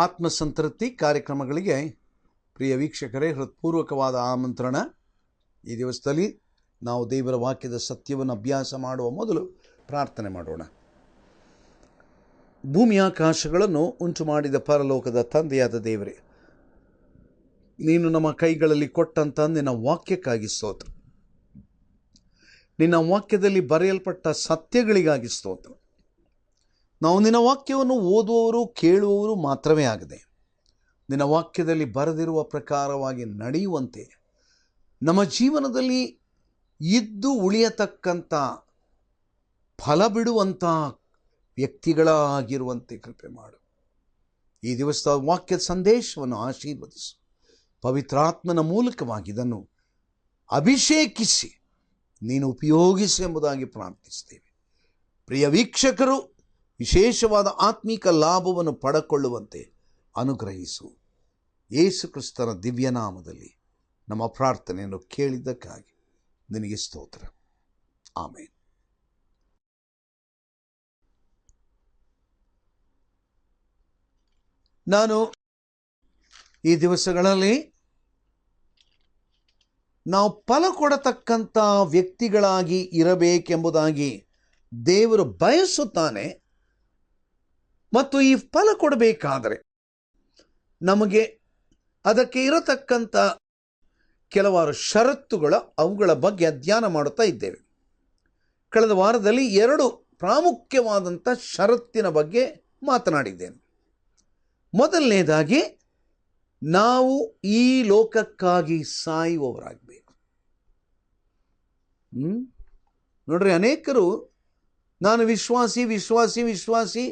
ಆತ್ಮಸಂತೃಪ್ತಿ ಕಾರ್ಯಕ್ರಮಗಳಿಗೆ ಪ್ರಿಯ ವೀಕ್ಷಕರೇ ಹೃತ್ಪೂರ್ವಕವಾದ ಆಮಂತ್ರಣ. ಈ ದಿವಸದಲ್ಲಿ ನಾವು ದೇವರ ವಾಕ್ಯದ ಸತ್ಯವನ್ನು ಅಭ್ಯಾಸ ಮಾಡುವ ಮೊದಲು ಪ್ರಾರ್ಥನೆ ಮಾಡೋಣ. ಭೂಮಿಯಾಕಾಶಗಳನ್ನು ಉಂಟು ಮಾಡಿದ ಪರಲೋಕದ ತಂದೆಯಾದ ದೇವರೇ, ನೀನು ನಮ್ಮ ಕೈಗಳಲ್ಲಿ ಕೊಟ್ಟಂಥ ನಿನ್ನ ವಾಕ್ಯಕ್ಕಾಗಿ ಸ್ತೋತ್ರ. ನಿನ್ನ ವಾಕ್ಯದಲ್ಲಿ ಬರೆಯಲ್ಪಟ್ಟ ಸತ್ಯಗಳಿಗಾಗಿ ಸ್ತೋತ್ರ. ನಾವು ನಿನ್ನ ವಾಕ್ಯವನ್ನು ಓದುವವರು ಕೇಳುವವರು ಮಾತ್ರವೇ ಆಗದೆ ನಿನ್ನ ವಾಕ್ಯದಲ್ಲಿ ಬರೆದಿರುವ ಪ್ರಕಾರವಾಗಿ ನಡೆಯುವಂತೆ ನಮ್ಮ ಜೀವನದಲ್ಲಿ ಇದ್ದು ಉಳಿಯತಕ್ಕಂಥ ಫಲ ಬಿಡುವಂಥ ವ್ಯಕ್ತಿಗಳಾಗಿರುವಂತೆ ಕೃಪೆ ಮಾಡು. ಈ ದಿವಸದ ವಾಕ್ಯದ ಸಂದೇಶವನ್ನು ಆಶೀರ್ವದಿಸು. ಪವಿತ್ರಾತ್ಮನ ಮೂಲಕವಾಗಿ ಇದನ್ನು ಅಭಿಷೇಕಿಸಿ ನೀನು ಉಪಯೋಗಿಸಿ ಎಂಬುದಾಗಿ ಪ್ರಾರ್ಥಿಸ್ತೇವೆ. ಪ್ರಿಯ ವೀಕ್ಷಕರು ವಿಶೇಷವಾದ ಆತ್ಮಿಕ ಲಾಭವನ್ನು ಪಡೆದುಕೊಳ್ಳುವಂತೆ ಅನುಗ್ರಹಿಸು. ಯೇಸು ಕ್ರಿಸ್ತನ ದಿವ್ಯನಾಮದಲ್ಲಿ ನಮ್ಮ ಪ್ರಾರ್ಥನೆಯನ್ನು ಕೇಳಿದ್ದಕ್ಕಾಗಿ ನಿನಗೆ ಸ್ತೋತ್ರ. ಆಮೇನ್. ನಾನು ಈ ದಿವಸಗಳಲ್ಲಿ ನಾವು ಫಲ ಕೊಡತಕ್ಕಂಥ ವ್ಯಕ್ತಿಗಳಾಗಿ ಇರಬೇಕೆಂಬುದಾಗಿ ದೇವರು ಬಯಸುತ್ತಾನೆ. ಮತ್ತು ಈ ಫಲ ಕೊಡಬೇಕಾದರೆ ನಮಗೆ ಅದಕ್ಕೆ ಇರತಕ್ಕಂಥ ಕೆಲವಾರು ಅವುಗಳ ಬಗ್ಗೆ ಅಧ್ಯಯನ ಮಾಡುತ್ತಾ ಇದ್ದೇವೆ. ಕಳೆದ ವಾರದಲ್ಲಿ 2 ಪ್ರಾಮುಖ್ಯವಾದಂಥ ಷರತ್ತಿನ ಬಗ್ಗೆ ಮಾತನಾಡಿದ್ದೇನೆ. ಮೊದಲನೇದಾಗಿ, ನಾವು ಈ ಲೋಕಕ್ಕಾಗಿ ಸಾಯುವವರಾಗಬೇಕು. ನೋಡ್ರಿ, ಅನೇಕರು ನಾನು ವಿಶ್ವಾಸಿ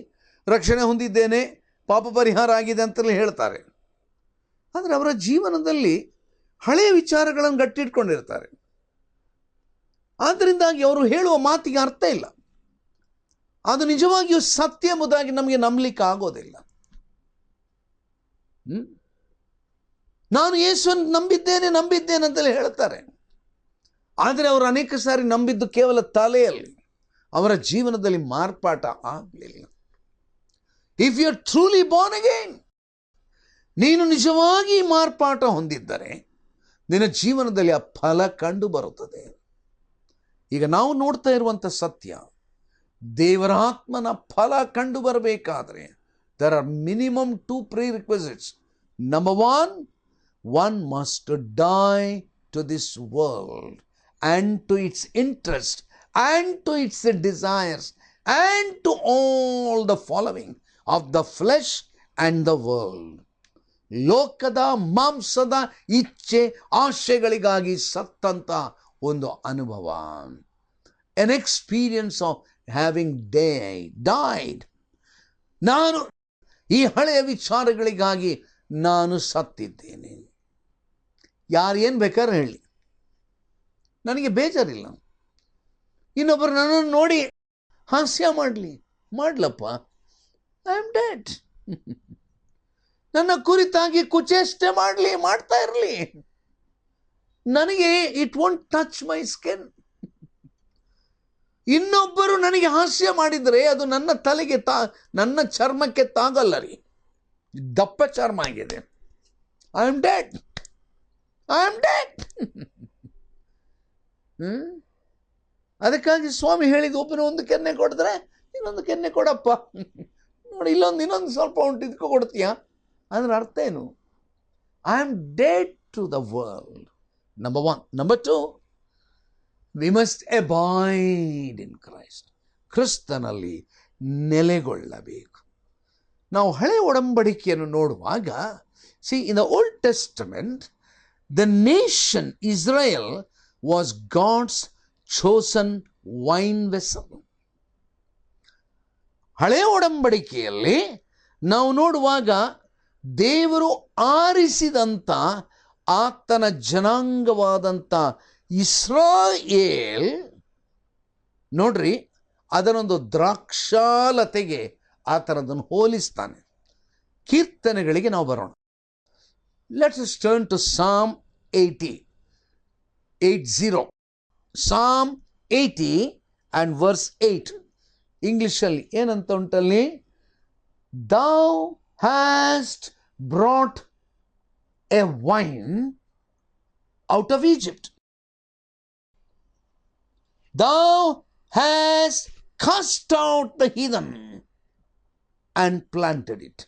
ರಕ್ಷಣೆ ಹೊಂದಿದ್ದೇನೆ, ಪಾಪ ಪರಿಹಾರ ಆಗಿದೆ ಅಂತಲೇ ಹೇಳ್ತಾರೆ. ಆದರೆ ಅವರ ಜೀವನದಲ್ಲಿ ಹಳೆಯ ವಿಚಾರಗಳನ್ನು ಗಟ್ಟಿಟ್ಕೊಂಡಿರ್ತಾರೆ. ಆದ್ದರಿಂದಾಗಿ ಅವರು ಹೇಳುವ ಮಾತಿಗೆ ಅರ್ಥ ಇಲ್ಲ. ಅದು ನಿಜವಾಗಿಯೂ ಸತ್ಯ ಎಂಬುದಾಗಿ ನಮಗೆ ನಂಬಲಿಕ್ಕೆ ಆಗೋದಿಲ್ಲ. ನಾನು ಯೇಸುವನ್ನು ನಂಬಿದ್ದೇನೆ ಅಂತಲೇ ಹೇಳ್ತಾರೆ. ಆದರೆ ಅವರು ಅನೇಕ ಸಾರಿ ನಂಬಿದ್ದು ಕೇವಲ ತಲೆಯಲ್ಲಿ, ಅವರ ಜೀವನದಲ್ಲಿ ಮಾರ್ಪಾಟ ಆಗಲಿಲ್ಲ. If you are truly born again, ನೀನು ನಿಜವಾಗಿ ಮಾರ್ಪಾಟ ಹೊಂದಿದ್ದರೆ ನಿನ್ನ ಜೀವನದಲ್ಲಿ ಆ ಫಲ ಕಂಡು ಬರುತ್ತದೆ. ಈಗ ನಾವು ನೋಡ್ತಾ ಇರುವಂಥ ಸತ್ಯ, ದೇವರ ಆತ್ಮನ ಫಲ ಕಂಡು ಬರಬೇಕಾದ್ರೆ there are minimum 2 prerequisites. Number one must die to this world and to its interest and to its desires and to all the following of the flesh and the world. ಲೋಕದ ಮಾಂಸದ ಇಚ್ಛೆ ಆಶೆಗಳಿಗಾಗಿ ಸತ್ತಂತ ಒಂದು ಅನುಭವ, an experience of having died. ನಾನು ಈ ಹಳೆಯ ವಿಚಾರಗಳಿಗಾಗಿ ನಾನು ಸತ್ತಿದ್ದೇನೆ. ಯಾರೇನು ಬೇಕಾದ್ರೆ ಹೇಳಿ, ನನಗೆ ಬೇಜಾರಿಲ್ಲ. ಇನ್ನೊಬ್ಬರು ನನ್ನನ್ನು ನೋಡಿ ಹಾಸ್ಯ ಮಾಡ್ಲಪ್ಪ, ಐ ಆಮ್ ಡೆಡ್. ನನ್ನ ಕುರಿತಾಗಿ ಕುಚೇಷ್ಟೆ ಮಾಡ್ತಾ ಇರಲಿ, ನನಗೆ it won't touch my skin. ಇನ್ನೊಬ್ಬರು ನನಗೆ ಹಾಸ್ಯ ಮಾಡಿದರೆ ಅದು ನನ್ನ ತಲೆಗೆ ನನ್ನ ಚರ್ಮಕ್ಕೆ ತಾಗಲ್ಲ ರೀ, ದಪ್ಪ ಚರ್ಮ ಆಗಿದೆ. I am dead. ಅದಕ್ಕಾಗಿ ಸ್ವಾಮಿ ಹೇಳಿದ, ಒಬ್ಬನ ಒಂದು ಕೆನ್ನೆ ಕೊಡಿದ್ರೆ ಇನ್ನೊಂದು ಕೆನ್ನೆ ಕೊಡಪ್ಪ, ನೋಡಿ ಇನ್ನೊಂದು ಸ್ವಲ್ಪ ಉಂಟು ಇದಕ್ಕೂ ಕೊಡ್ತೀಯ. ಅದರ ಅರ್ಥ ಏನು? I am dead to the world. Number 1. Number 2, we must abide in Christ. ಕ್ರಿಸ್ತನಲ್ಲಿ ನೆಲೆಗೊಳ್ಳಬೇಕು. ನಾವು ಹಳೆಯ ಒಡಂಬಡಿಕೆಯನ್ನು ನೋಡುವಾಗ, in the old testament the nation Israel was God's chosen vine vessel. ಹಳೆಯ ಒಡಂಬಡಿಕೆಯಲ್ಲಿ ನಾವು ನೋಡುವಾಗ ದೇವರು ಆರಿಸಿದಂಥ ಆತನ ಜನಾಂಗವಾದಂಥ ಇಸ್ರಾಯೇಲ್, ನೋಡ್ರಿ, ಅದನ್ನೊಂದು ದ್ರಾಕ್ಷಾಲತೆಗೆ ಆತನದನ್ನು ಹೋಲಿಸ್ತಾನೆ. ಕೀರ್ತನೆಗಳಿಗೆ ನಾವು ಬರೋಣ. Let's us turn to Psalm 80. Psalm 80 and verse 8. ಇಂಗ್ಲಿಷಲ್ಲಿ ಏನಂತ ಉಂಟಲ್ಲಿ? Thou hast brought a wine out of Egypt. Thou hast cast out the heathen and planted it.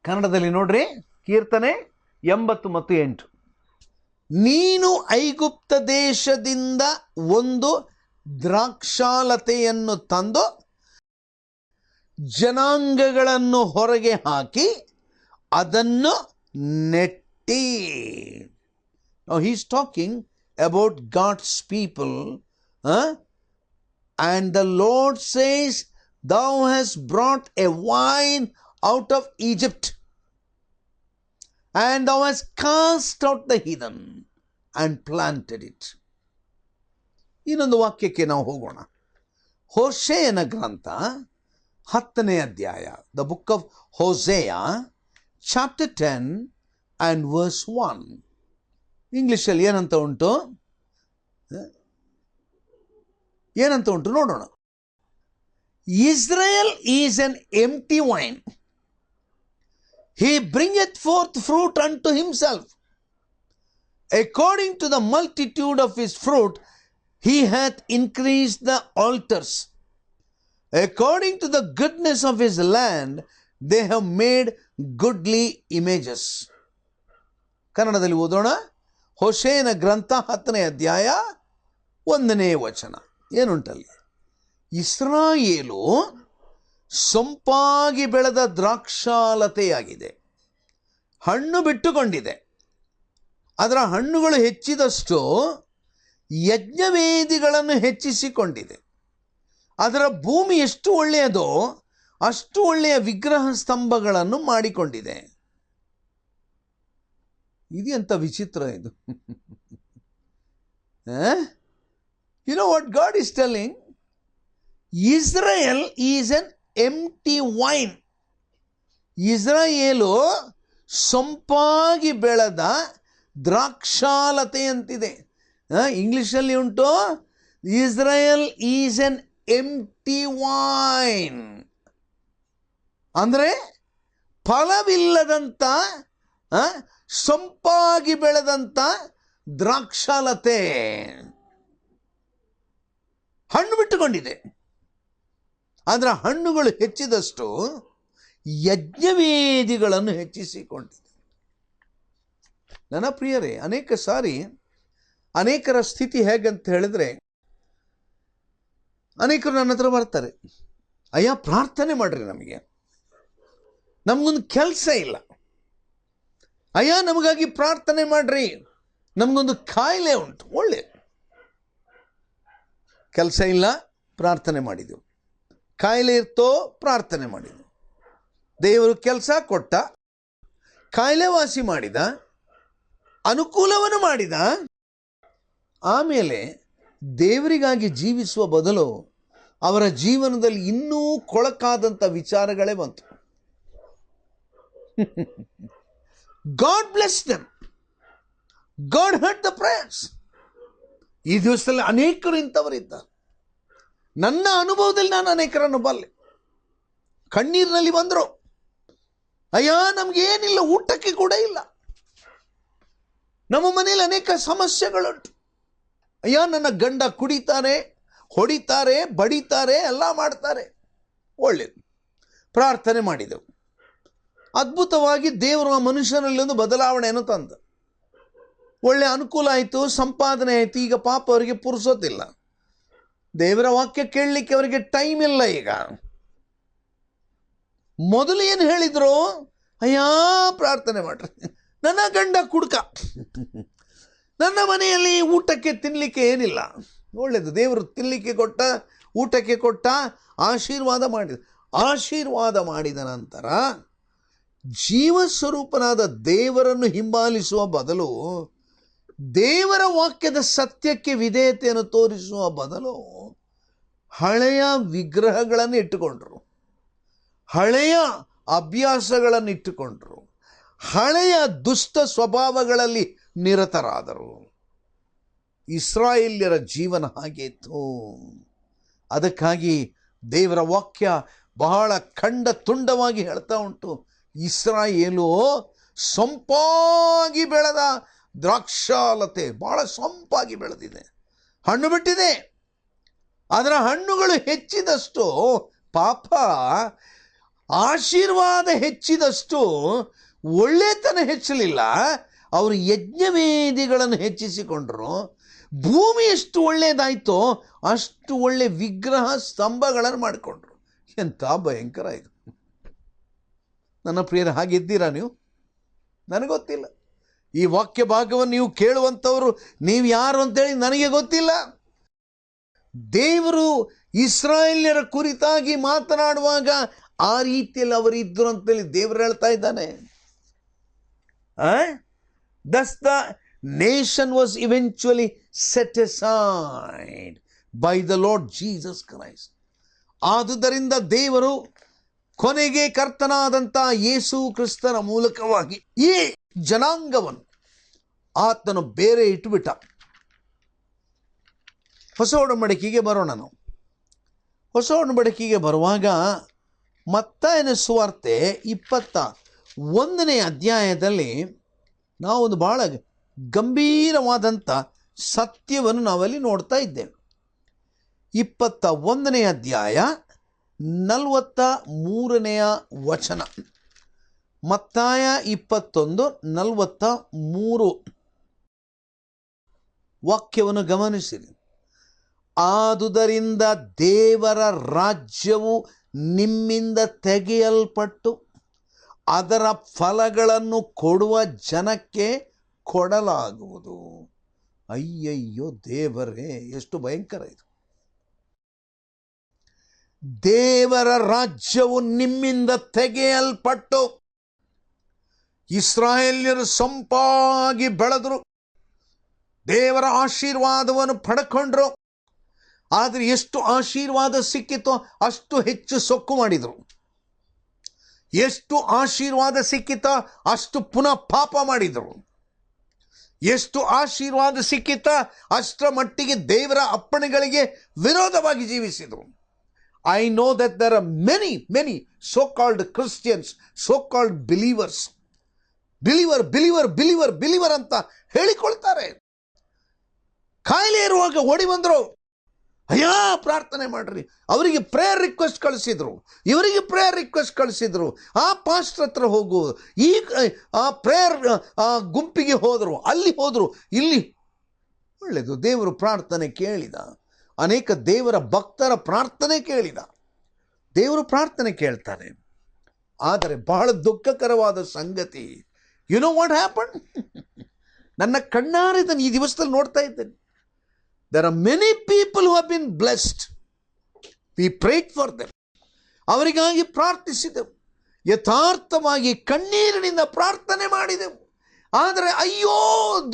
ಕನ್ನಡದಲ್ಲಿ ನೋಡ್ರಿ, ಕೀರ್ತನೆ 80 ಮತ್ತು 8. ನೀನು ಐಗುಪ್ತ ದೇಶದಿಂದ ಒಂದು ದ್ರಾಕ್ಷಾಲತೆಯನ್ನು ತಂದು ಜನಾಂಗಗಳನ್ನು ಹೊರಗೆ ಹಾಕಿ ಅದನ್ನು ನೆಟ್ಟಿ. Now he is talking about God's people, and the Lord says, thou hast brought a wine out of Egypt, and thou hast cast out the heathen and planted it. ಇನ್ನೊಂದು ವಾಕ್ಯಕ್ಕೆ ನಾವು ಹೋಗೋಣ. ಹೋಶೇಯನ ಗ್ರಂಥ 10ನೇ ಅಧ್ಯಾಯ, the book of Hosea, chapter 10 and verse 1. ಇಂಗ್ಲಿಷಲ್ಲಿ ಏನಂತ ಉಂಟು ನೋಡೋಣ. Israel is an empty wine. He bringeth forth fruit unto himself. According to the multitude of his fruit, he hath increased the altars. According to the goodness of his land, they have made goodly images. ಕನ್ನಡದಲ್ಲಿ ಓದೋಣ. ಹೋಶೇಯನ ಗ್ರಂಥ 10ನೇ ಅಧ್ಯಾಯ 1ನೇ ವಚನ. ಏನುಂಟಲ್ಲಿ? ಇಸ್ರಾಯೇಲು ಸೊಂಪಾಗಿ ಬೆಳೆದ ದ್ರಾಕ್ಷಾಲತೆಯಾಗಿದೆ, ಹಣ್ಣು ಬಿಟ್ಟುಕೊಂಡಿದೆ. ಅದರ ಹಣ್ಣುಗಳು ಹೆಚ್ಚಿದಷ್ಟು ಯಜ್ಞವೇದಿಗಳನ್ನು ಹೆಚ್ಚಿಸಿಕೊಂಡಿದೆ. ಅದರ ಭೂಮಿ ಎಷ್ಟು ಒಳ್ಳೆಯದೋ ಅಷ್ಟು ಒಳ್ಳೆಯ ವಿಗ್ರಹ ಸ್ತಂಭಗಳನ್ನು ಮಾಡಿಕೊಂಡಿದೆ. ಇದೆಂತ ವಿಚಿತ್ರ ಇದು. You know what God is telling? Israel is an empty wine. ಇಸ್ರಾಯೇಲು ಸೊಂಪಾಗಿ ಬೆಳೆದ ದ್ರಾಕ್ಷಾಲತೆಯಂತಿದೆ. ಇಂಗ್ಲಿಷಲ್ಲಿ ಉಂಟು, Israel is an empty vine. ಅಂದರೆ ಫಲವಿಲ್ಲದಂಥ ಸೊಂಪಾಗಿ ಬೆಳೆದಂಥ ದ್ರಾಕ್ಷಾಲತೆ ಹಣ್ಣು ಬಿಟ್ಟುಕೊಂಡಿದೆ. ಅದರ ಹಣ್ಣುಗಳು ಹೆಚ್ಚಿದಷ್ಟು ಯಜ್ಞವೇದಿಗಳನ್ನು ಹೆಚ್ಚಿಸಿಕೊಂಡಿದೆ. ನನ್ನ ಪ್ರಿಯರೇ, ಅನೇಕ ಸಾರಿ ಅನೇಕರ ಸ್ಥಿತಿ ಹೇಗಂತ ಹೇಳಿದ್ರೆ, ಅನೇಕರು ನನ್ನ ಹತ್ರ ಬರ್ತಾರೆ, ಅಯ್ಯ ಪ್ರಾರ್ಥನೆ ಮಾಡ್ರಿ, ನಮಗೊಂದು ಕೆಲಸ ಇಲ್ಲ. ಅಯ್ಯ ನಮಗಾಗಿ ಪ್ರಾರ್ಥನೆ ಮಾಡ್ರಿ, ನಮಗೊಂದು ಕಾಯಿಲೆ ಉಂಟು. ಒಳ್ಳೆ ಕೆಲಸ ಇಲ್ಲ, ಪ್ರಾರ್ಥನೆ ಮಾಡಿದೆವು. ಕಾಯಿಲೆ ಇರ್ತೋ, ಪ್ರಾರ್ಥನೆ ಮಾಡಿದೆವು. ದೇವರು ಕೆಲಸ ಕೊಟ್ಟ, ಕಾಯಿಲೆ ವಾಸಿ ಮಾಡಿದ, ಅನುಕೂಲವನ್ನು ಮಾಡಿದ. ಆಮೇಲೆ ದೇವರಿಗಾಗಿ ಜೀವಿಸುವ ಬದಲು ಅವರ ಜೀವನದಲ್ಲಿ ಇನ್ನೂ ಕೊಳಕಾದಂಥ ವಿಚಾರಗಳೇ ಬಂತು. God blessed them. God heard the prayers. ಈ ದಿವಸದಲ್ಲಿ ಅನೇಕರು ಇಂಥವರಿದ್ದಾರೆ. ನನ್ನ ಅನುಭವದಲ್ಲಿ ನಾನು ಅನೇಕರನ್ನು ಬಲ್ಲೆ. ಕಣ್ಣೀರಿನಲ್ಲಿ ಬಂದರು, ಅಯ್ಯ ನಮಗೇನಿಲ್ಲ, ಊಟಕ್ಕೆ ಕೂಡ ಇಲ್ಲ, ನಮ್ಮ ಮನೆಯಲ್ಲಿ ಅನೇಕ ಸಮಸ್ಯೆಗಳುಂಟು. ಅಯ್ಯ ನನ್ನ ಗಂಡ ಕುಡಿತಾರೆ, ಹೊಡಿತಾರೆ, ಬಡಿತಾರೆ, ಎಲ್ಲ ಮಾಡ್ತಾರೆ. ಒಳ್ಳೆಯದು, ಪ್ರಾರ್ಥನೆ ಮಾಡಿದೆವು. ಅದ್ಭುತವಾಗಿ ದೇವರು ಆ ಮನುಷ್ಯನಲ್ಲಿ ಒಂದು ಬದಲಾವಣೆಯನ್ನು ತಂದ. ಒಳ್ಳೆ ಅನುಕೂಲ ಆಯಿತು, ಸಂಪಾದನೆ ಆಯಿತು. ಈಗ ಪಾಪ ಅವರಿಗೆ ಪುರುಸೋತಿಲ್ಲ, ದೇವರ ವಾಕ್ಯ ಕೇಳಲಿಕ್ಕೆ ಅವರಿಗೆ ಟೈಮ್ ಇಲ್ಲ. ಈಗ ಮೊದಲು ಏನು ಹೇಳಿದ್ರು, ಅಯ್ಯ ಪ್ರಾರ್ಥನೆ ಮಾಡ್ರಿ, ನನ್ನ ಗಂಡ ಕುಡ್ಕ, ನನ್ನ ಮನೆಯಲ್ಲಿ ಊಟಕ್ಕೆ ತಿನ್ನಲಿಕ್ಕೆ ಏನಿಲ್ಲ. ಒಳ್ಳೆಯದು, ದೇವರು ತಿನ್ನಲಿಕ್ಕೆ ಕೊಟ್ಟ, ಊಟಕ್ಕೆ ಕೊಟ್ಟ, ಆಶೀರ್ವಾದ ಮಾಡಿದ ನಂತರ ಜೀವಸ್ವರೂಪನಾದ ದೇವರನ್ನು ಹಿಂಬಾಲಿಸುವ ಬದಲು, ದೇವರ ವಾಕ್ಯದ ಸತ್ಯಕ್ಕೆ ವಿಧೇಯತೆಯನ್ನು ತೋರಿಸುವ ಬದಲು ಹಳೆಯ ವಿಗ್ರಹಗಳನ್ನು ಇಟ್ಟುಕೊಂಡ್ರು, ಹಳೆಯ ಅಭ್ಯಾಸಗಳನ್ನು ಇಟ್ಟುಕೊಂಡ್ರು, ಹಳೆಯ ದುಷ್ಟ ಸ್ವಭಾವಗಳಲ್ಲಿ ನಿರತರಾದರು. ಇಸ್ರಾಯೇಲ್ಯರ ಜೀವನ ಹಾಗೆ ಇತ್ತು. ಅದಕ್ಕಾಗಿ ದೇವರ ವಾಕ್ಯ ಬಹಳ ಖಂಡ ತುಂಡವಾಗಿ ಹೇಳ್ತಾ ಉಂಟು, ಇಸ್ರಾಯೇಲು ಸೊಂಪಾಗಿ ಬೆಳೆದ ದ್ರಾಕ್ಷಾಲತೆ, ಬಹಳ ಸೊಂಪಾಗಿ ಬೆಳೆದಿದೆ, ಹಣ್ಣು ಬಿಟ್ಟಿದೆ. ಅದರ ಹಣ್ಣುಗಳು ಹೆಚ್ಚಿದಷ್ಟು ಪಾಪ, ಆಶೀರ್ವಾದ ಹೆಚ್ಚಿದಷ್ಟು ಒಳ್ಳೆತನ ಹೆಚ್ಚಲಿಲ್ಲ. ಅವರು ಯಜ್ಞವೇದಿಗಳನ್ನು ಹೆಚ್ಚಿಸಿಕೊಂಡರು. ಭೂಮಿ ಎಷ್ಟು ಒಳ್ಳೆಯದಾಯಿತೋ ಅಷ್ಟು ಒಳ್ಳೆ ವಿಗ್ರಹ ಸ್ತಂಭಗಳನ್ನು ಮಾಡಿಕೊಂಡ್ರು. ಎಂಥ ಭಯಂಕರ ಇದು. ನನ್ನ ಪ್ರಿಯರ, ಹಾಗಿದ್ದೀರಾ ನೀವು? ನನಗೊತ್ತಿಲ್ಲ. ಈ ವಾಕ್ಯ ಭಾಗವನ್ನು ನೀವು ಕೇಳುವಂಥವರು ನೀವು ಯಾರು ಅಂತೇಳಿ ನನಗೆ ಗೊತ್ತಿಲ್ಲ. ದೇವರು ಇಸ್ರಾಯೇಲ್ಯರ ಕುರಿತಾಗಿ ಮಾತನಾಡುವಾಗ ಆ ರೀತಿಯಲ್ಲಿ ಅವರಿದ್ದರು ಅಂತೇಳಿ ದೇವರು ಹೇಳ್ತಾ ಇದ್ದಾನೆ. Thus the nation was eventually set aside by the Lord Jesus Christ. ಆದುದರಿಂದ ದೇವರು ಕೊನೆಗೆ ಕರ್ತನಾದಂಥ ಯೇಸು ಕ್ರಿಸ್ತನ ಮೂಲಕವಾಗಿ ಈ ಜನಾಂಗವನ್ನು ಆತನು ಬೇರೆ ಇಟ್ಟುಬಿಟ್ಟ. ಹೊಸ ಒಡಂಬಡಿಕೆಗೆ ಬರೋಣ ನಾವು. ಹೊಸ ಒಡಂಬಡಿಕೆಗೆ ಬರುವಾಗ ಮತ್ತಾಯನ ಸುವಾರ್ತೆ 21ನೇ ಅಧ್ಯಾಯದಲ್ಲಿ ನಾವೊಂದು ಬಹಳ ಗಂಭೀರವಾದಂಥ ಸತ್ಯವನ್ನು ನಾವಲ್ಲಿ ನೋಡ್ತಾ ಇದ್ದೇವೆ. 21ನೇ ಅಧ್ಯಾಯ 43ನೆಯ ವಚನ. ಮತ್ತಾಯ 21:43 ವಾಕ್ಯವನ್ನು ಗಮನಿಸಿರಿ. ಆದುದರಿಂದ ದೇವರ ರಾಜ್ಯವು ನಿಮ್ಮಿಂದ ತೆಗೆಯಲ್ಪಟ್ಟು ಅದರ ಫಲಗಳನ್ನು ಕೊಡುವ ಜನಕ್ಕೆ ಕೊಡಲಾಗುವುದು. ಅಯ್ಯಯ್ಯೋ ದೇವರೇ, ಎಷ್ಟು ಭಯಂಕರ ಇದು. ದೇವರ ರಾಜ್ಯವು ನಿಮ್ಮಿಂದ ತೆಗೆಯಲ್ಪಟ್ಟು, ಇಸ್ರಾಯೇಲ್ಯರು ಸೊಂಪಾಗಿ ಬೆಳೆದರು, ದೇವರ ಆಶೀರ್ವಾದವನ್ನು ಪಡ್ಕೊಂಡ್ರು. ಆದರೆ ಎಷ್ಟು ಆಶೀರ್ವಾದ ಸಿಕ್ಕಿತೋ ಅಷ್ಟು ಹೆಚ್ಚು ಸೊಕ್ಕು ಮಾಡಿದರು. ಎಷ್ಟು ಆಶೀರ್ವಾದ ಸಿಕ್ಕಿತೋ ಅಷ್ಟು ಪುನಃ ಪಾಪ ಮಾಡಿದರು. ಎಷ್ಟು ಆಶೀರ್ವಾದ ಸಿಕ್ಕಿತ ಅಷ್ಟರ ಮಟ್ಟಿಗೆ ದೇವರ ಅಪ್ಪಣೆಗಳಿಗೆ ವಿರೋಧವಾಗಿ ಜೀವಿಸಿದರು. I know that there are many so called Christians, so called believers, believer ಅಂತ ಹೇಳಿಕೊಳ್ತಾರೆ. ಕಾಯಿಲೆ ಇರುವಾಗ ಓಡಿ ಬಂದರು, ಅಯ್ಯೋ ಪ್ರಾರ್ಥನೆ ಮಾಡ್ರಿ. ಅವರಿಗೆ ಪ್ರೇಯರ್ ರಿಕ್ವೆಸ್ಟ್ ಕಳಿಸಿದ್ರು, ಇವರಿಗೆ ಪ್ರೇಯರ್ ರಿಕ್ವೆಸ್ಟ್ ಕಳಿಸಿದ್ರು. ಆ ಪಾಸ್ಟರ್ ಹತ್ರ ಹೋಗು, ಈ ಆ ಪ್ರೇಯರ್ ಗುಂಪಿಗೆ ಹೋದರು, ಅಲ್ಲಿ ಹೋದರು, ಇಲ್ಲಿ. ಒಳ್ಳೆಯದು, ದೇವರು ಪ್ರಾರ್ಥನೆ ಕೇಳಿದ. ಅನೇಕ ದೇವರ ಭಕ್ತರ ಪ್ರಾರ್ಥನೆ ಕೇಳಿದ. ದೇವರು ಪ್ರಾರ್ಥನೆ ಕೇಳ್ತಾನೆ. ಆದರೆ ಬಹಳ ದುಃಖಕರವಾದ ಸಂಗತಿ, ಯು ನೋ ವಾಟ್ ಹ್ಯಾಪನ್? ನನ್ನ ಕಣ್ಣಾರೆ ಈ ದಿವಸದಲ್ಲಿ ನೋಡ್ತಾ ಇದ್ದೇನೆ. There are many people who have been blessed. We prayed for them. ಅವರಿಗಾಗಿ ಪ್ರಾರ್ಥಿಸಿದೆವು, ಯಥಾರ್ಥವಾಗಿ ಕಣ್ಣೀರಿನಿಂದ ಪ್ರಾರ್ಥನೆ ಮಾಡಿದೆವು. ಆದರೆ ಅಯ್ಯೋ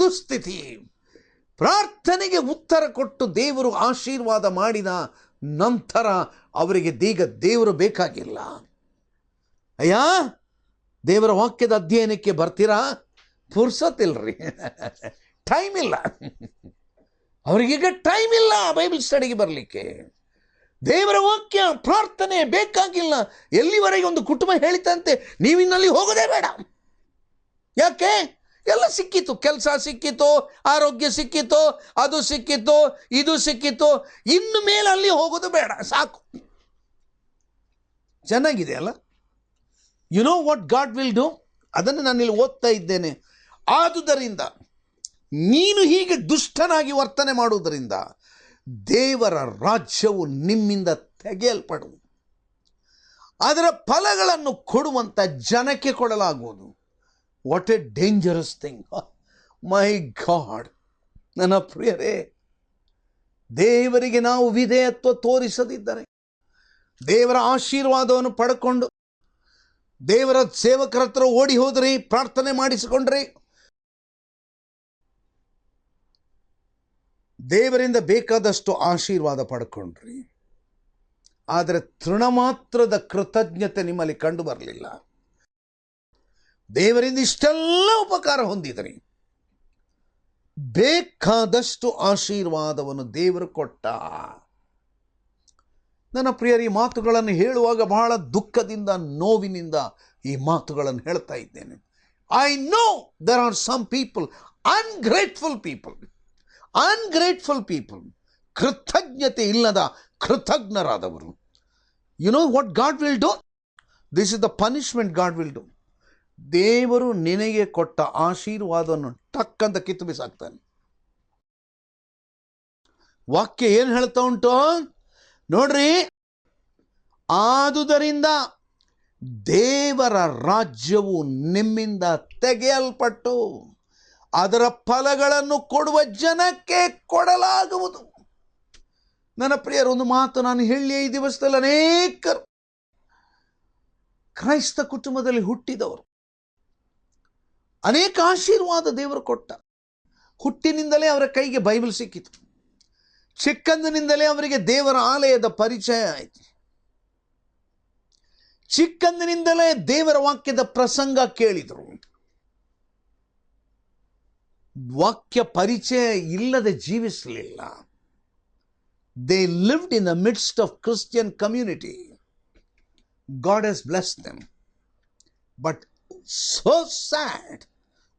ದುಸ್ಥಿತಿ, ಪ್ರಾರ್ಥನೆಗೆ ಉತ್ತರ ಕೊಟ್ಟು ದೇವರು ಆಶೀರ್ವಾದ ಮಾಡಿದ ನಂತರ ಅವರಿಗೆ ದೇವರು ಬೇಕಾಗಿಲ್ಲ. ಅಯ್ಯ, ದೇವರ ವಾಕ್ಯದ ಅಧ್ಯಯನಕ್ಕೆ ಬರ್ತೀರಾ? ಪುರ್ಸತ್ತಿಲ್ರಿ, ಟೈಮ್ ಇಲ್ಲ. ಅವರಿಗೀಗ ಟೈಮ್ ಇಲ್ಲ ಬೈಬಲ್ ಸ್ಟಡಿಗೆ ಬರಲಿಕ್ಕೆ. ದೇವರ ವಾಕ್ಯ ಪ್ರಾರ್ಥನೆ ಬೇಕಾಗಿಲ್ಲ. ಎಲ್ಲಿವರೆಗೆ ಒಂದು ಕುಟುಂಬ ಹೇಳಿತಂತೆ, ನೀವಿನ್ನಲ್ಲಿ ಹೋಗೋದೇ ಬೇಡ. ಯಾಕೆ? ಎಲ್ಲ ಸಿಕ್ಕಿತು, ಕೆಲಸ ಸಿಕ್ಕಿತು, ಆರೋಗ್ಯ ಸಿಕ್ಕಿತು, ಅದು ಸಿಕ್ಕಿತು, ಇದು ಸಿಕ್ಕಿತು, ಇನ್ನು ಮೇಲೆ ಅಲ್ಲಿ ಹೋಗೋದು ಬೇಡ, ಸಾಕು. ಚೆನ್ನಾಗಿದೆ ಅಲ್ಲ? You know what God will do? ಅದನ್ನು ನಾನಿಲ್ಲಿ ಓದ್ತಾ ಇದ್ದೇನೆ. ಆದುದರಿಂದ ನೀನು ಹೀಗೆ ದುಷ್ಟನಾಗಿ ವರ್ತನೆ ಮಾಡುವುದರಿಂದ ದೇವರ ರಾಜ್ಯವು ನಿಮ್ಮಿಂದ ತೆಗೆಯಲ್ಪಡುವುದು, ಅದರ ಫಲಗಳನ್ನು ಕೊಡುವಂಥ ಜನಕ್ಕೆ ಕೊಡಲಾಗುವುದು. What A dangerous thing. My god, ನನ್ನ ಪ್ರಿಯರೇ, ದೇವರಿಗೆ ನಾವು ವಿಧೇಯತ್ವ ತೋರಿಸದಿದ್ದರೆ, ದೇವರ ಆಶೀರ್ವಾದವನ್ನು ಪಡ್ಕೊಂಡು ದೇವರ ಸೇವಕರ ಹತ್ರ ಓಡಿ ಹೋದ್ರಿ, ಪ್ರಾರ್ಥನೆ ಮಾಡಿಸಿಕೊಂಡ್ರಿ, ದೇವರಿಂದ ಬೇಕಾದಷ್ಟು ಆಶೀರ್ವಾದ ಪಡ್ಕೊಂಡ್ರಿ, ಆದರೆ ತೃಣಮಾತ್ರದ ಕೃತಜ್ಞತೆ ನಿಮ್ಮಲ್ಲಿ ಕಂಡು ಬರಲಿಲ್ಲ. ದೇವರಿಂದ ಇಷ್ಟೆಲ್ಲ ಉಪಕಾರ ಹೊಂದಿದ್ರಿ, ಬೇಕಾದಷ್ಟು ಆಶೀರ್ವಾದವನ್ನು ದೇವರು ಕೊಟ್ಟ. ನನ್ನ ಪ್ರಿಯರ, ಈ ಮಾತುಗಳನ್ನು ಹೇಳುವಾಗ ಬಹಳ ದುಃಖದಿಂದ, ನೋವಿನಿಂದ ಈ ಮಾತುಗಳನ್ನು ಹೇಳ್ತಾ ಇದ್ದೇನೆ. I know there are some people, ungrateful people, ಕೃತಜ್ಞತೆ ಇಲ್ಲದ ಕೃತಜ್ಞರಾದವರು. You know what God will do? This is the punishment God will do. ದೇವರು ನಿನಗೆ ಕೊಟ್ಟ ಆಶೀರ್ವಾದವನ್ನು ಟಕ್ಕಂತ ಕಿತ್ತು ಬಿಸಾಕ್ತಾನೆ. ವಾಕ್ಯ ಏನು ಹೇಳ್ತಾ ಉಂಟು ನೋಡ್ರಿ, ಆದುದರಿಂದ ದೇವರ ರಾಜ್ಯವು ನಿಮ್ಮಿಂದ ತೆಗೆಯಲ್ಪಟ್ಟು ಅದರ ಫಲಗಳನ್ನು ಕೊಡುವ ಜನಕ್ಕೆ ಕೊಡಲಾಗುವುದು. ನನ್ನ ಪ್ರಿಯರು, ಒಂದು ಮಾತು ನಾನು ಹೇಳಿ, ಈ ದಿವಸದಲ್ಲಿ ಅನೇಕರು ಕ್ರೈಸ್ತ ಕುಟುಂಬದಲ್ಲಿ ಹುಟ್ಟಿದವರು, ಅನೇಕ ಆಶೀರ್ವಾದ ದೇವರು ಕೊಟ್ಟ. ಹುಟ್ಟಿನಿಂದಲೇ ಅವರ ಕೈಗೆ ಬೈಬಲ್ ಸಿಕ್ಕಿತು. ಚಿಕ್ಕಂದಿನಿಂದಲೇ ಅವರಿಗೆ ದೇವರ ಆಲಯದ ಪರಿಚಯ ಆಯಿತು. ಚಿಕ್ಕಂದಿನಿಂದಲೇ ದೇವರ ವಾಕ್ಯದ ಪ್ರಸಂಗ ಕೇಳಿದರು. ವಾಕ್ಯ ಪರಿಚಯ ಇಲ್ಲದೆ ಜೀವಿಸಲಿಲ್ಲ. They lived in the midst of Christian community. God has blessed them. But so sad,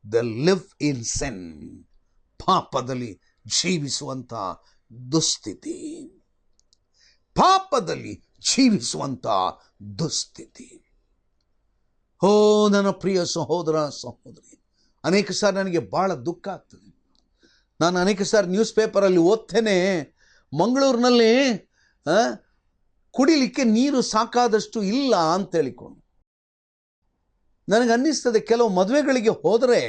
they live in sin. ಪಾಪದಲ್ಲಿ ಜೀವಿಸುವಂತ ದುಸ್ಥಿತಿ, ಪಾಪದಲ್ಲಿ ಜೀವಿಸುವಂತ ದುಸ್ಥಿತಿ. ಓ ನನ್ನ ಪ್ರಿಯ ಸಹೋದರ ಸಹೋದರಿ, ಅನೇಕ ಸಾರಿ ನನಗೆ ಬಹಳ ದುಃಖ ಆಗ್ತದೆ. ನಾನು ಅನೇಕ ಸಾರಿ ನ್ಯೂಸ್ ಪೇಪರಲ್ಲಿ ಓದ್ತೇನೆ, ಮಂಗಳೂರಿನಲ್ಲಿ ಕುಡಿಲಿಕ್ಕೆ ನೀರು ಸಾಕಾದಷ್ಟು ಇಲ್ಲ ಅಂತ ಹೇಳಿಕೊಂಡು. ನನಗೆ ಅನ್ನಿಸ್ತದೆ, ಕೆಲವು ಮದುವೆಗಳಿಗೆ ಹೋದರೆ,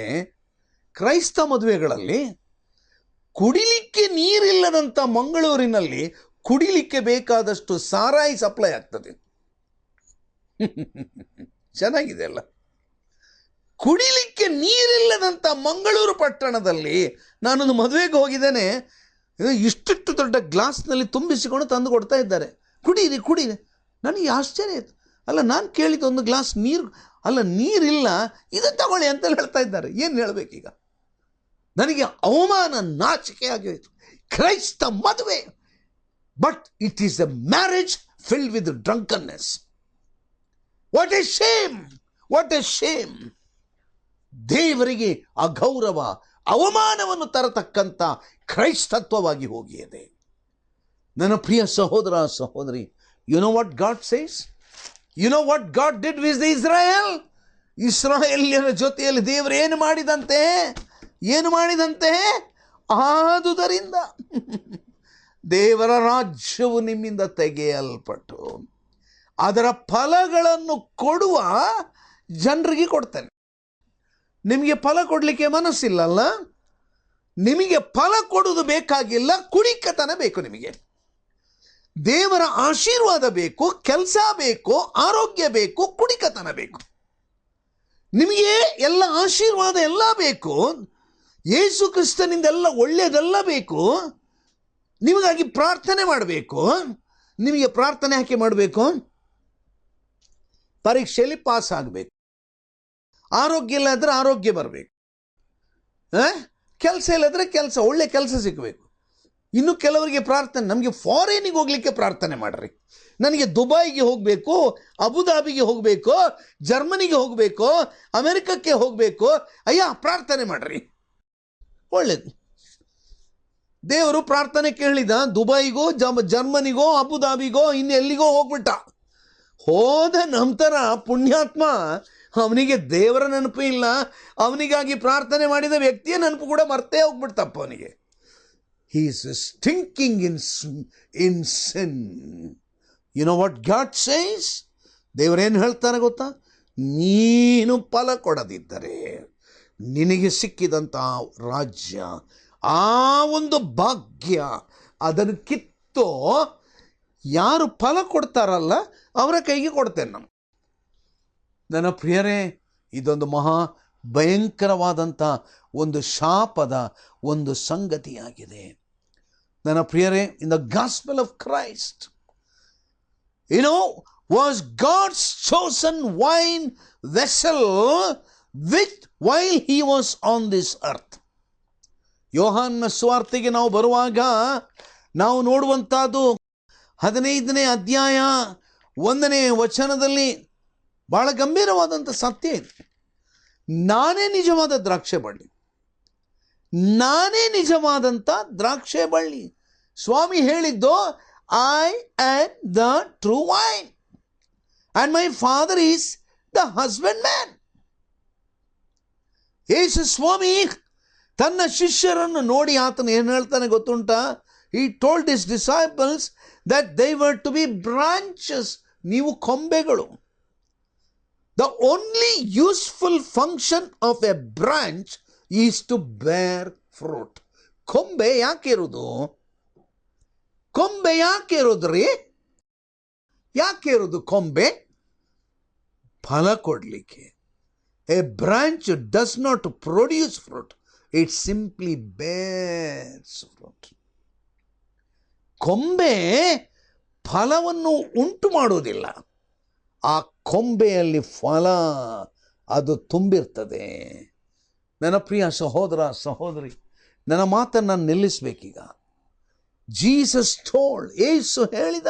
ಕ್ರೈಸ್ತ ಮದುವೆಗಳಲ್ಲಿ ಕುಡಿಲಿಕ್ಕೆ ನೀರಿಲ್ಲದಂಥ ಮಂಗಳೂರಿನಲ್ಲಿ ಕುಡಿಲಿಕ್ಕೆ ಬೇಕಾದಷ್ಟು ಸಾರಾಯಿ ಸಪ್ಲೈ ಆಗ್ತದೆ. ಚೆನ್ನಾಗಿದೆ ಅಲ್ಲ? ಕುಡಿಲಿಕ್ಕೆ ನೀರಿಲ್ಲದಂಥ ಮಂಗಳೂರು ಪಟ್ಟಣದಲ್ಲಿ ನಾನೊಂದು ಮದುವೆಗೆ ಹೋಗಿದ್ದೇನೆ. ಇಷ್ಟಿಷ್ಟು ದೊಡ್ಡ ಗ್ಲಾಸ್ನಲ್ಲಿ ತುಂಬಿಸಿಕೊಂಡು ತಂದು ಕೊಡ್ತಾ ಇದ್ದಾರೆ, ಕುಡೀರಿ. ನನಗೆ ಆಶ್ಚರ್ಯ ಆಯಿತು. ಅಲ್ಲ, ನಾನು ಕೇಳಿದ ಒಂದು ಗ್ಲಾಸ್ ನೀರು, ಅಲ್ಲ ನೀರಿಲ್ಲ, ಇದು ತಗೊಳ್ಳಿ ಅಂತ ಹೇಳ್ತಾ ಇದ್ದಾರೆ. ಏನು ಹೇಳಬೇಕೀಗ? ನನಗೆ ಅವಮಾನ, ನಾಚಿಕೆ ಆಗೋಯಿತು. ಕ್ರೈಸ್ತ ಮದುವೆ, but it is a marriage filled with drunkenness. What a shame, what a shame. ದೇವರಿಗೆ ಅಗೌರವ, ಅವಮಾನವನ್ನು ತರತಕ್ಕಂಥ ಕ್ರೈಸ್ತತ್ವವಾಗಿ ಹೋಗಿದೆ. ನನ್ನ ಪ್ರಿಯ ಸಹೋದರ ಸಹೋದರಿ, you know what God says? You know what God did with Israel? ಇಸ್ರಾಯೇಲ್ಯರ ಜೊತೆಯಲ್ಲಿ ದೇವರು ಏನು ಮಾಡಿದಂತೆ? ಆದುದರಿಂದ ದೇವರ ರಾಜ್ಯವು ನಿಮ್ಮಿಂದ ತೆಗೆಯಲ್ಪಟ್ಟು ಅದರ ಫಲಗಳನ್ನು ಕೊಡುವ ಜನರಿಗೆ ಕೊಡ್ತೇನೆ. ನಿಮಗೆ ಫಲ ಕೊಡಲಿಕ್ಕೆ ಮನಸ್ಸಿಲ್ಲಲ್ಲ? ನಿಮಗೆ ಫಲ ಕೊಡುವುದು ಬೇಕಾಗಿಲ್ಲ, ಕುಡಿಕತನ ಬೇಕು. ನಿಮಗೆ ದೇವರ ಆಶೀರ್ವಾದ ಬೇಕು, ಕೆಲಸ ಬೇಕು, ಆರೋಗ್ಯ ಬೇಕು, ಕುಡಿಕತನ ಬೇಕು. ನಿಮಗೆ ಎಲ್ಲ ಆಶೀರ್ವಾದ ಎಲ್ಲ ಬೇಕು, ಯೇಸು ಕ್ರಿಸ್ತನಿಂದ ಎಲ್ಲ ಒಳ್ಳೆಯದೆಲ್ಲ ಬೇಕು. ನಿಮಗಾಗಿ ಪ್ರಾರ್ಥನೆ ಮಾಡಬೇಕು. ನಿಮಗೆ ಪ್ರಾರ್ಥನೆ ಯಾಕೆ ಮಾಡಬೇಕು? ಪರೀಕ್ಷೆಯಲ್ಲಿ ಪಾಸ್ ಆಗಬೇಕು. ಆರೋಗ್ಯ ಇಲ್ಲದ್ರೆ ಆರೋಗ್ಯ ಬರಬೇಕು. ಕೆಲಸ ಇಲ್ಲದ್ರೆ ಕೆಲಸ, ಒಳ್ಳೆ ಕೆಲಸ ಸಿಗಬೇಕು. ಇನ್ನು ಕೆಲವರಿಗೆ ಪ್ರಾರ್ಥನೆ, ನಮಗೆ ಫಾರಿನಿಗೆ ಹೋಗ್ಲಿಕ್ಕೆ ಪ್ರಾರ್ಥನೆ ಮಾಡ್ರಿ. ನನಗೆ ದುಬೈಗೆ ಹೋಗಬೇಕು, ಅಬುದಾಬಿಗೆ ಹೋಗಬೇಕು, ಜರ್ಮನಿಗೆ ಹೋಗಬೇಕು, ಅಮೆರಿಕಕ್ಕೆ ಹೋಗಬೇಕು. ಅಯ್ಯ, ಪ್ರಾರ್ಥನೆ ಮಾಡ್ರಿ, ಒಳ್ಳೇದು. ದೇವರು ಪ್ರಾರ್ಥನೆ ಕೇಳಿದ, ದುಬೈಗೋ ಜರ್ಮನಿಗೋ ಅಬುದಾಬಿಗೋ ಇನ್ನೆಲ್ಲಿಗೋ ಹೋಗ್ಬಿಟ್ಟ. ಹೋದ ನಂತರ ಪುಣ್ಯಾತ್ಮ, ಅವನಿಗೆ ದೇವರ ನೆನಪು ಇಲ್ಲ. ಅವನಿಗಾಗಿ ಪ್ರಾರ್ಥನೆ ಮಾಡಿದ ವ್ಯಕ್ತಿಯ ನೆನಪು ಕೂಡ ಮರ್ತೇ ಹೋಗ್ಬಿಡ್ತಪ್ಪ ಅವನಿಗೆ. He is stinking in sin. You know what God says? ದೇವರೇನು ಹೇಳ್ತಾರೆ ಗೊತ್ತಾ? ನೀನು ಫಲ ಕೊಡದಿದ್ದರೆ ನಿನಗೆ ಸಿಕ್ಕಿದಂಥ ರಾಜ್ಯ, ಆ ಒಂದು ಭಾಗ್ಯ, ಅದನ್ನು ಕಿತ್ತೋ ಯಾರು ಫಲ ಕೊಡ್ತಾರಲ್ಲ ಅವರ ಕೈಗೆ ಕೊಡ್ತೇನೆ ನಾನು. ನನ್ನ ಪ್ರಿಯರೇ, ಇದೊಂದು ಮಹಾ ಭಯಂಕರವಾದಂಥ ಒಂದು ಶಾಪದ ಒಂದು ಸಂಗತಿಯಾಗಿದೆ. ನನ್ನ ಪ್ರಿಯರೇ, in the gospel of Christ, you know, was God's chosen vine vessel with while he was on this earth. ಯೋಹಾನನ ಸುವಾರ್ತೆಗೆ ನಾವು ಬರುವಾಗ ನಾವು ನೋಡುವಂಥದ್ದು 15ನೇ ಅಧ್ಯಾಯ 1ನೇ ವಚನದಲ್ಲಿ ಬಹಳ ಗಂಭೀರವಾದಂಥ ಸತ್ಯ ಇದೆ. ನಾನೇ ನಿಜವಾದ ದ್ರಾಕ್ಷೆ ಬಳ್ಳಿ, ನಾನೇ ನಿಜವಾದಂಥ ದ್ರಾಕ್ಷೆ ಬಳ್ಳಿ. ಸ್ವಾಮಿ ಹೇಳಿದ್ದು, I am the true vine and my father is the husband man. Yesu ಸ್ವಾಮಿ ತನ್ನ ಶಿಷ್ಯರನ್ನು ನೋಡಿ ಆತನು ಏನು ಹೇಳ್ತಾನೆ ಗೊತ್ತುಂಟಾ? He told his disciples that they were to be branches. ನೀವು ಕೊಂಬೆಗಳು. The only useful function of a branch is to bear fruit. ಕೊಂಬೆ ಯಾಕೆ ಇರೋದು? ಕೊಂಬೆ ಯಾಕೆ ಇರೋದ್ರಿ? ಯಾಕೆ ಇರೋದು ಕೊಂಬೆ? ಫಲ ಕೊಡಲಿಕ್ಕೆ. A branch does not produce fruit. It simply bears fruit. ಕೊಂಬೆ ಫಲವನ್ನು ಉಂಟು ಮಾಡುವುದಿಲ್ಲ. ಆ ಕೊಂಬೆಯಲ್ಲಿ ಫಲ ಅದು ತುಂಬಿರ್ತದೆ. ನನ್ನ ಪ್ರಿಯ ಸಹೋದರ ಸಹೋದರಿ, ನನ್ನ ಮಾತನ್ನು ನಿಲ್ಲಿಸಬೇಕೀಗ. ಜೀಸಸ್ ಟೋಲ್ಡ್, ಯೇಸು ಹೇಳಿದ,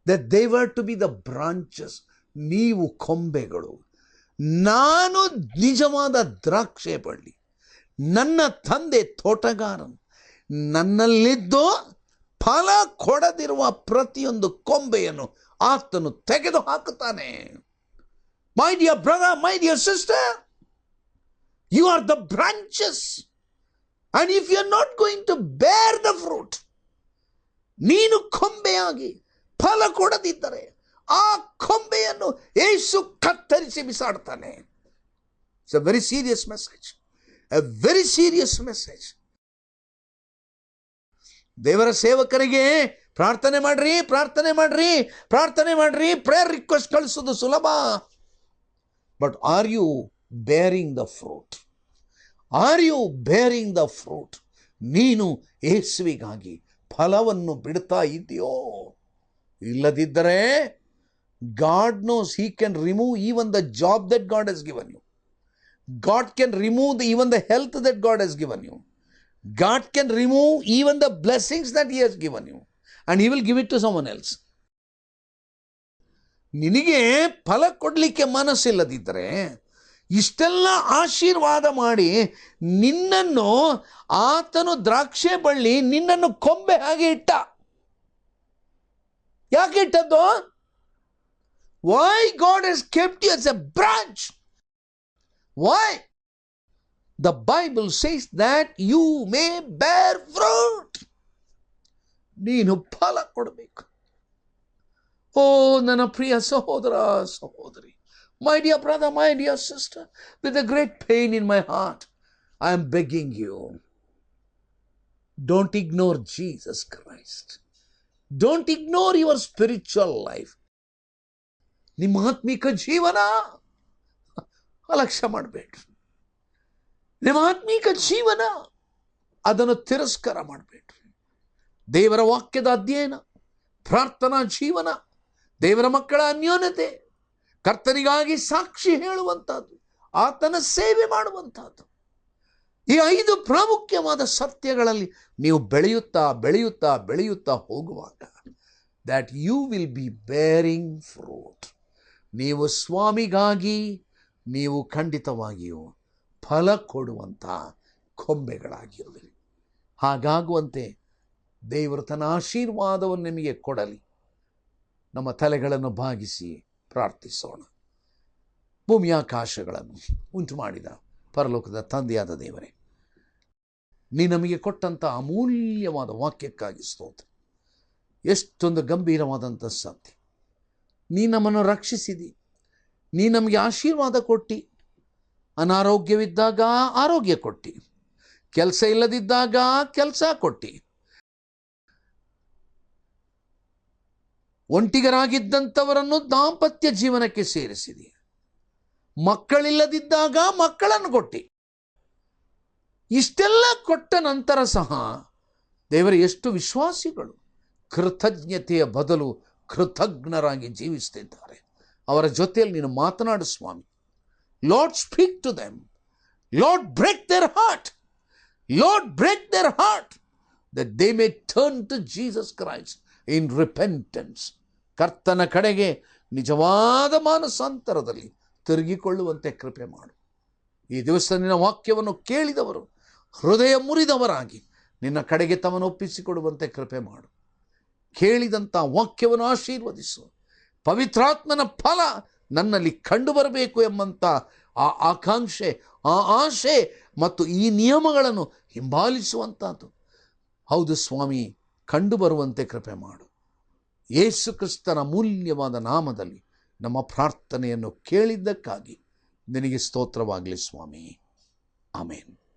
that they were to be the branches. ನೀವು ಕೊಂಬೆಗಳು, ನಾನು ನಿಜವಾದ ದ್ರಾಕ್ಷೆ ಬಳ್ಳಿ. ನನ್ನ ತಂದೆ ತೋಟಗಾರನು. ನನ್ನಲ್ಲಿದ್ದು ಫಲ ಕೊಡದಿರುವ ಪ್ರತಿಯೊಂದು ಕೊಂಬೆಯನ್ನು ಆತನು ತೆಗೆದು ಹಾಕುತ್ತಾನೆ. My dear brother, my dear sister, you are the branches. And if you are not going to bear the fruit, ನೀನು ಕೊಂಬೆಯಾಗಿ ಫಲ ಕೊಡದಿದ್ದರೆ ಆ ಕೊಂಬೆಯನ್ನು ಯೇಸು ಕತ್ತರಿಸಿ ಬಿಸಾಡ್ತಾನೆ. It's a very serious message, a very serious message. ದೇವರ ಸೇವಕರಿಗೆ ಪ್ರಾರ್ಥನೆ ಮಾಡ್ರಿ, ಪ್ರಾರ್ಥನೆ ಮಾಡ್ರಿ, ಪ್ರಾರ್ಥನೆ ಮಾಡ್ರಿ, ಪ್ರೇಯರ್ ರಿಕ್ವೆಸ್ಟ್ ಕಳಿಸೋದು ಸುಲಭ. But are you bearing the fruit? Are you bearing the fruit? ನೀನು ಯೇಸುವಿಗಾಗಿ ಫಲವನ್ನು ಬಿಡ್ತಾ ಇದೆಯೋ? ಇಲ್ಲದಿದ್ದರೆ God knows He can remove even the job that God has given you. God can remove even the health that God has given you. God can remove even the blessings that He has given you, and He will give it to someone else. ನಿನಗೆ ಫಲ ಕೊಡಲಿಕ್ಕೆ ಮನಸ್ಸಿಲ್ಲದಿದ್ದರೆ, ಇಷ್ಟೆಲ್ಲ ಆಶೀರ್ವಾದ ಮಾಡಿ ನಿನ್ನನ್ನು ಆತನು ದ್ರಾಕ್ಷೆ ಬಳ್ಳಿ, ನಿನ್ನನ್ನು ಕೊಂಬೆ ಹಾಗೆ ಇಟ್ಟ. ಯಾಕೆ ಇಟ್ಟದ್ದು? Why God has kept you as a branch? Why? The Bible says that you may bear fruit. ನೀನು ಫಲ ಕೊಡಬೇಕು. ಓ ನನ್ನ ಪ್ರಿಯ ಸಹೋದರ ಸಹೋದರಿ, my dear brother, my dear sister, with a great pain in my heart, I am begging you, don't ignore Jesus Christ. Don't ignore your spiritual life. ನಿಮ್ಮ ಆತ್ಮಿಕ ಜೀವನ ಅಲಕ್ಷ್ಯ ಮಾಡಬೇಡ್ರಿ. ನಿಮ್ಮ ಆತ್ಮಿಕ ಜೀವನ ಅದನ್ನು ತಿರಸ್ಕಾರ ಮಾಡಬೇಡ್ರಿ. ದೇವರ ವಾಕ್ಯದ ಅಧ್ಯಯನ, ಪ್ರಾರ್ಥನಾ ಜೀವನ, ದೇವರ ಮಕ್ಕಳ ಅನ್ಯೋನ್ಯತೆ, ಕರ್ತನಿಗಾಗಿ ಸಾಕ್ಷಿ ಹೇಳುವಂಥದ್ದು, ಆತನ ಸೇವೆ ಮಾಡುವಂಥದ್ದು, ಈ 5 ಪ್ರಾಮುಖ್ಯವಾದ ಸತ್ಯಗಳಲ್ಲಿ ನೀವು ಬೆಳೆಯುತ್ತಾ ಬೆಳೆಯುತ್ತಾ ಬೆಳೆಯುತ್ತಾ ಹೋಗುವಾಗ, that you will be bearing fruit. ನೀವು ಸ್ವಾಮಿಗಾಗಿ ನೀವು ಖಂಡಿತವಾಗಿಯೂ ಫಲ ಕೊಡುವಂಥ ಕೊಂಬೆಗಳಾಗಿರುವಿರಿ. ಹಾಗಾಗುವಂತೆ ದೇವರು ತನ್ನ ಆಶೀರ್ವಾದವನ್ನು ನಿಮಗೆ ಕೊಡಲಿ. ನಮ್ಮ ತಲೆಗಳನ್ನು ಭಾಗಿಸಿ ಪ್ರಾರ್ಥಿಸೋಣ. ಭೂಮಿಯಾಕಾಶಗಳನ್ನು ಉಂಟು ಮಾಡಿದ ಪರಲೋಕದ ತಂದೆಯಾದ ದೇವರೇ, ನೀ ನಮಗೆ ಕೊಟ್ಟಂಥ ಅಮೂಲ್ಯವಾದ ವಾಕ್ಯಕ್ಕಾಗಿ ಸ್ತೋತ್ರ. ಎಷ್ಟೊಂದು ಗಂಭೀರವಾದಂಥ ಸತ್ಯ. ನೀ ನಮ್ಮನ್ನು ರಕ್ಷಿಸಿದಿ, ನೀ ನಮಗೆ ಆಶೀರ್ವಾದ ಕೊಟ್ಟು, ಅನಾರೋಗ್ಯವಿದ್ದಾಗ ಆರೋಗ್ಯ ಕೊಟ್ಟು, ಕೆಲಸ ಇಲ್ಲದಿದ್ದಾಗ ಕೆಲಸ ಕೊಟ್ಟು, ಒಂಟಿಗರಾಗಿದ್ದಂಥವರನ್ನು ದಾಂಪತ್ಯ ಜೀವನಕ್ಕೆ ಸೇರಿಸಿದಿ, ಮಕ್ಕಳಿಲ್ಲದಿದ್ದಾಗ ಮಕ್ಕಳನ್ನು ಕೊಟ್ಟು. ಇಷ್ಟೆಲ್ಲ ಕೊಟ್ಟ ನಂತರ ಸಹ ದೇವರ ಎಷ್ಟು ವಿಶ್ವಾಸಿಗಳು ಕೃತಜ್ಞತೆಯ ಬದಲು ಕೃತಜ್ಞರಾಗಿ ಜೀವಿಸ್ತಿದ್ದಾರೆ. ಅವರ ಜೊತೆಯಲ್ಲಿ ನೀನು ಮಾತನಾಡು ಸ್ವಾಮಿ. Lord, speak to them. Lord, break their heart. Lord, break their heart that they may turn to Jesus Christ in repentance. ಕರ್ತನ ಕಡೆಗೆ ನಿಜವಾದ ಮಾನಸಾಂತರದಲ್ಲಿ ತಿರುಗಿಕೊಳ್ಳುವಂತೆ ಕೃಪೆ ಮಾಡು. ಈ ದಿವಸ ನಿನ್ನ ವಾಕ್ಯವನ್ನು ಕೇಳಿದವರು ಹೃದಯ ಮುರಿದವರಾಗಿ ನಿನ್ನ ಕಡೆಗೆ ತಮ್ಮನ್ನು ಒಪ್ಪಿಸಿಕೊಡುವಂತೆ ಕೃಪೆ ಮಾಡು. ಕೇಳಿದಂಥ ವಾಕ್ಯವನ್ನು ಆಶೀರ್ವದಿಸು. ಪವಿತ್ರಾತ್ಮನ ಫಲ ನನ್ನಲ್ಲಿ ಕಂಡು ಬರಬೇಕು ಎಂಬಂಥ ಆ ಆಕಾಂಕ್ಷೆ, ಆ ಆಶೆ ಮತ್ತು ಈ ನಿಯಮಗಳನ್ನು ಹಿಂಬಾಲಿಸುವಂಥದ್ದು ಹೌದು ಸ್ವಾಮಿ, ಕಂಡು ಬರುವಂತೆ ಕೃಪೆ ಮಾಡು. ಯೇಸು ಕ್ರಿಸ್ತನ ಮೂಲ್ಯವಾದ ನಾಮದಲ್ಲಿ ನಮ್ಮ ಪ್ರಾರ್ಥನೆಯನ್ನು ಕೇಳಿದ್ದಕ್ಕಾಗಿ ನಿನಗೆ ಸ್ತೋತ್ರವಾಗಲಿ ಸ್ವಾಮಿ. ಆಮೇನ್.